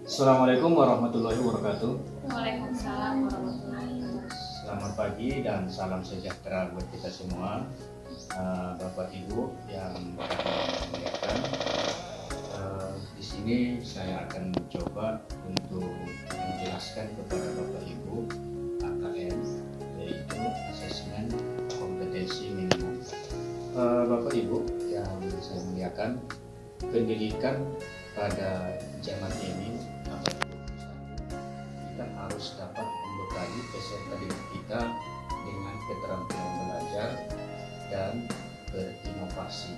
Assalamualaikum warahmatullahi wabarakatuh. Waalaikumsalam warahmatullahi wabarakatuh. Selamat pagi dan salam sejahtera buat kita semua, Bapak Ibu yang muliakan. Di sini saya akan mencoba untuk menjelaskan kepada Bapak Ibu AKM, yaitu asesmen kompetensi minimum. Bapak Ibu yang saya muliakan, pendidikan pada zaman ini abad 21, kita harus dapat membekali peserta didik kita dengan keterampilan belajar dan berinovasi.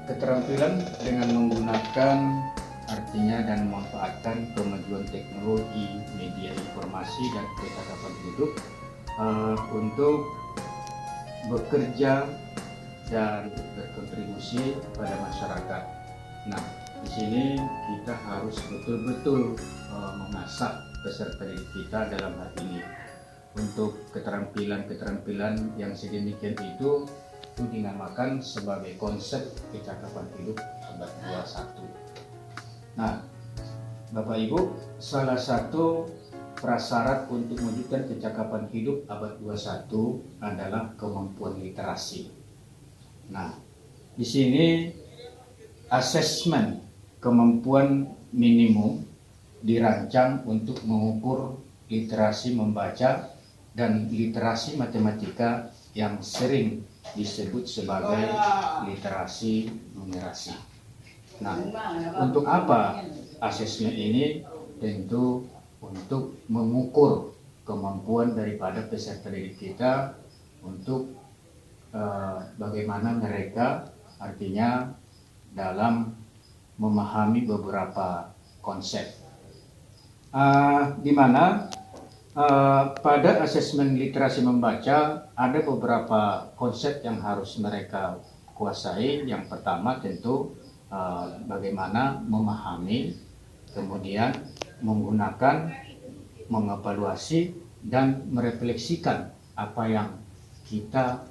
Keterampilan dengan menggunakan artinya dan memanfaatkan kemajuan teknologi, media informasi dan percakapan hidup untuk bekerja dan berkontribusi pada masyarakat. Nah, di sini kita harus betul-betul mengasah peserta didik kita dalam hal ini. Untuk keterampilan-keterampilan yang sedemikian itu dinamakan sebagai konsep percakapan hidup abad 21. Nah, Bapak Ibu, salah satu prasyarat untuk mewujudkan kecakapan hidup abad 21 adalah kemampuan literasi. Nah, di sini asesmen kemampuan minimum dirancang untuk mengukur literasi membaca dan literasi matematika yang sering disebut sebagai literasi numerasi. Nah, untuk apa asesmen ini? Tentu untuk mengukur kemampuan daripada peserta didik kita untuk bagaimana mereka artinya dalam memahami beberapa konsep, di mana pada asesmen literasi membaca ada beberapa konsep yang harus mereka kuasai. Yang pertama tentu bagaimana memahami, kemudian menggunakan, mengevaluasi dan merefleksikan apa yang kita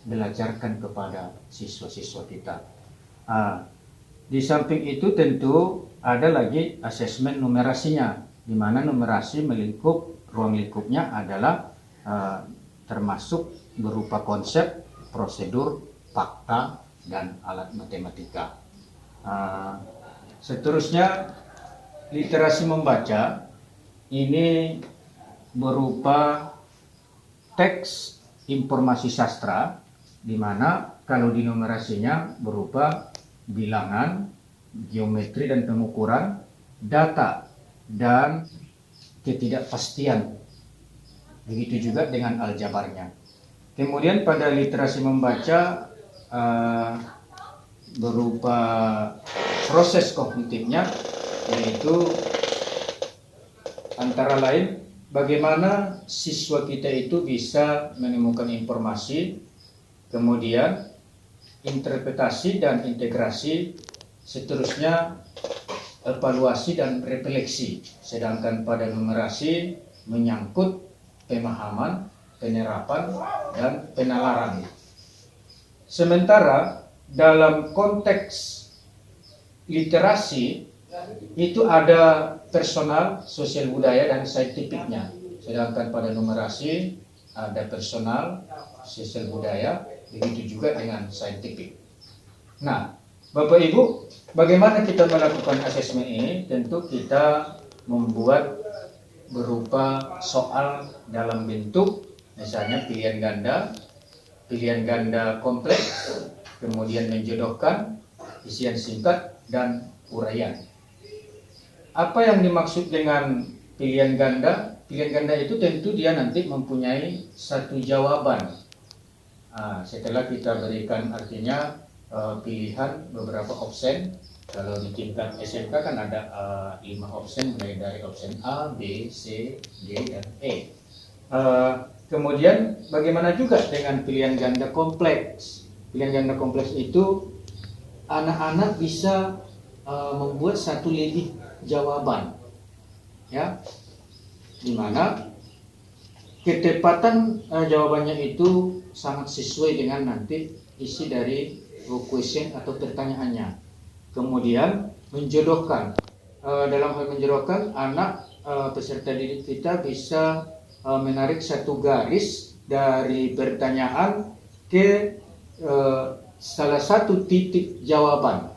belajarkan kepada siswa-siswa kita. Di samping itu tentu ada lagi asesmen numerasinya, di mana numerasi melingkup, ruang lingkupnya adalah termasuk berupa konsep, prosedur, fakta, dan alat matematika. Seterusnya, literasi membaca ini berupa teks informasi sastra, di mana kalau di numerasinya berupa bilangan, geometri dan pengukuran, data, dan ketidakpastian. Begitu juga dengan aljabarnya. Kemudian pada literasi membaca berupa proses kognitifnya, yaitu antara lain bagaimana siswa kita itu bisa menemukan informasi, kemudian interpretasi dan integrasi, seterusnya evaluasi dan refleksi. Sedangkan pada numerasi menyangkut pemahaman, penerapan, dan penalaran. Sementara dalam konteks literasi itu ada personal, sosial budaya, dan saintifiknya. Sedangkan pada numerasi ada personal, sosial budaya, begitu juga dengan saintifik. Nah, Bapak Ibu, bagaimana kita melakukan asesmen ini? Tentu kita membuat berupa soal dalam bentuk misalnya pilihan ganda kompleks, kemudian menjodohkan, isian singkat, dan uraian. Apa yang dimaksud dengan pilihan ganda? Pilihan ganda itu tentu dia nanti mempunyai satu jawaban. Setelah kita berikan artinya pilihan beberapa opsi. Kalau di tingkat SMK kan ada 5 opsi, mulai dari opsi A, B, C, D, dan E. Kemudian bagaimana juga dengan pilihan ganda kompleks? Pilihan ganda kompleks itu anak-anak bisa membuat satu lebih jawaban, ya, dimana ketepatan jawabannya itu sangat sesuai dengan nanti isi dari question atau pertanyaannya. Kemudian menjodohkan. Dalam hal menjodohkan, anak peserta didik kita bisa menarik satu garis dari pertanyaan ke salah satu titik jawaban,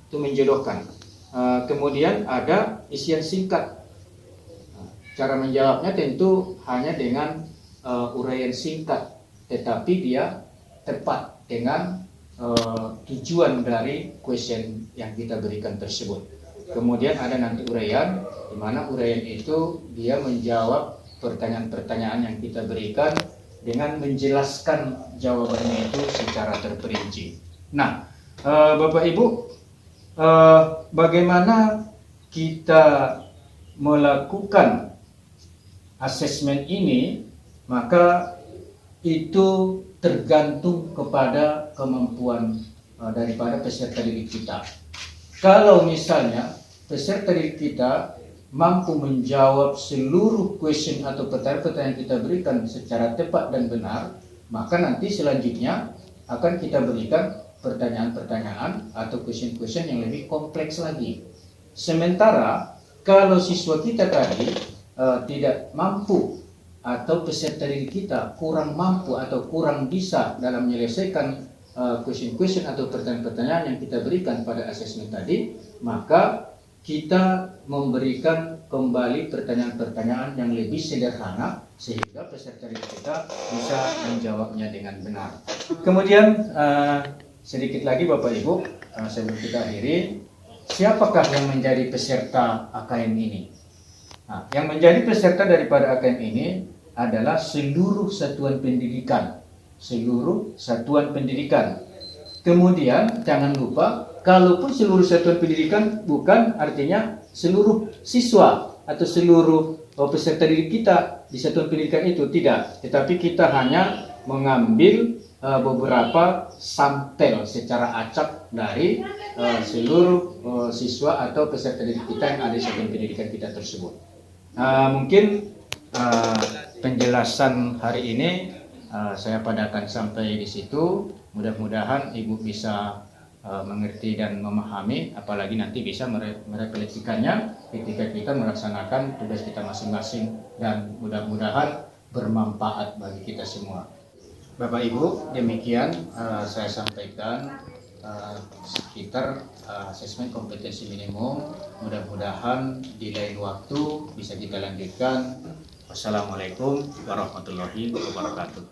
itu menjodohkan. Kemudian ada isian singkat. Cara menjawabnya tentu hanya dengan uraian singkat, tetapi dia tepat dengan tujuan dari question yang kita berikan tersebut. Kemudian ada nanti uraian, di mana uraian itu dia menjawab pertanyaan-pertanyaan yang kita berikan dengan menjelaskan jawabannya itu secara terperinci. Nah, Bapak Ibu, bagaimana kita melakukan asesmen ini, maka itu tergantung kepada kemampuan daripada peserta didik kita. Kalau misalnya peserta didik kita mampu menjawab seluruh question atau pertanyaan-pertanyaan yang kita berikan secara tepat dan benar, maka nanti selanjutnya akan kita berikan pertanyaan-pertanyaan atau question-question yang lebih kompleks lagi. Sementara kalau siswa kita tadi tidak mampu atau peserta didik kita kurang mampu atau kurang bisa dalam menyelesaikan question-question atau pertanyaan-pertanyaan yang kita berikan pada asesmen tadi, maka kita memberikan kembali pertanyaan-pertanyaan yang lebih sederhana sehingga peserta didik kita bisa menjawabnya dengan benar. Kemudian sedikit lagi Bapak Ibu, sebelum kita akhiri, siapakah yang menjadi peserta AKM ini? Nah, yang menjadi peserta daripada AKM ini adalah seluruh satuan pendidikan. Seluruh satuan pendidikan. Kemudian jangan lupa, kalaupun seluruh satuan pendidikan bukan artinya seluruh siswa atau seluruh peserta didik kita di satuan pendidikan itu, tidak. Tetapi kita hanya mengambil beberapa sampel secara acak dari seluruh siswa atau peserta didik kita yang ada di satuan pendidikan kita tersebut. Mungkin penjelasan hari ini saya padakan sampai di situ. Mudah-mudahan Ibu bisa mengerti dan memahami, apalagi nanti bisa merefleksikannya ketika kita melaksanakan tugas kita masing-masing, dan mudah-mudahan bermanfaat bagi kita semua. Bapak Ibu, demikian saya sampaikan sekitar asesmen kompetensi minimum. Mudah-mudahan di lain waktu bisa kita lanjutkan. Wassalamualaikum warahmatullahi wabarakatuh.